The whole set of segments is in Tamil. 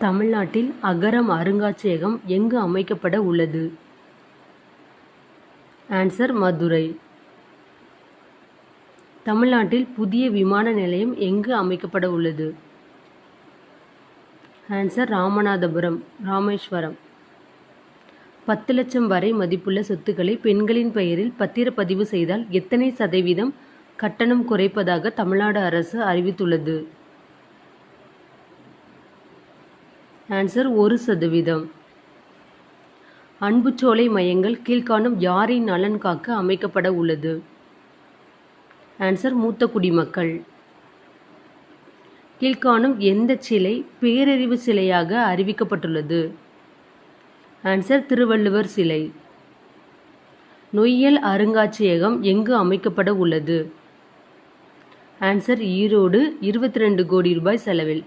தமிழ்நாட்டில் அகரம் அருங்காட்சியகம் எங்கு அமைக்கப்பட உள்ளது? ஆன்சர் மதுரை. தமிழ்நாட்டில் புதிய விமான நிலையம் எங்கு அமைக்கப்பட உள்ளது? ஆன்சர் ராமநாதபுரம், ராமேஸ்வரம். 10 லட்சம் வரை மதிப்புள்ள சொத்துக்களை பெண்களின் பெயரில் பத்திரப்பதிவு செய்தால் எத்தனை சதவீதம் கட்டணம் குறைப்பதாக தமிழ்நாடு அரசு அறிவித்துள்ளது? ஆன்சர் 1%. அன்புச்சோலை மையங்கள் கீழ்காணும் யாரின் நலன் காக்க அமைக்கப்பட உள்ளது? ஆன்சர் மூத்த குடிமக்கள். கீழ்காணும் எந்த சிலை பேரறிவு சிலையாக அறிவிக்கப்பட்டுள்ளது? ஆன்சர் திருவள்ளுவர் சிலை. நொய்யல் அருங்காட்சியகம் எங்கு அமைக்கப்பட உள்ளது? ஆன்சர் ஈரோடு, 22 கோடி ரூபாய் செலவில்.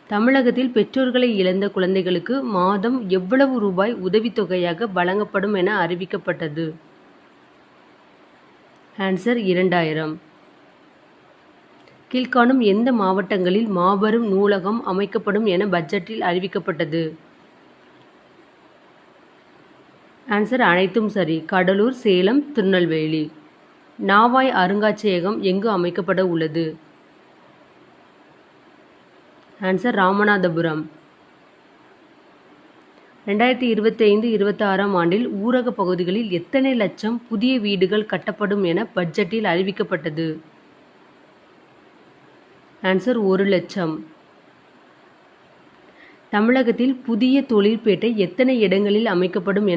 தமிழகத்தில் பெற்றோர்களை இழந்த குழந்தைகளுக்கு மாதம் எவ்வளவு ரூபாய் உதவித்தொகையாக வழங்கப்படும் என அறிவிக்கப்பட்டது? ஆன்சர் 2000. கீழ்காணும் எந்த மாவட்டங்களில் மாபெரும் நூலகம் அமைக்கப்படும் என பட்ஜெட்டில் அறிவிக்கப்பட்டது? ஆன்சர் அனைத்தும் சரி. கடலூர், சேலம், திருநெல்வேலி. நாவாய் அருங்காட்சியகம் எங்கு அமைக்கப்பட உள்ளது? ஆன்சர் ராமநாதபுரம். 2025-26 ஆண்டில் ஊரக பகுதிகளில் எத்தனை லட்சம் புதிய வீடுகள் கட்டப்படும் என பட்ஜெட்டில் அறிவிக்கப்பட்டது? ஆன்சர் 1 லட்சம். தமிழகத்தில் புதிய தொழிற்பேட்டை எத்தனை இடங்களில் அமைக்கப்படும் என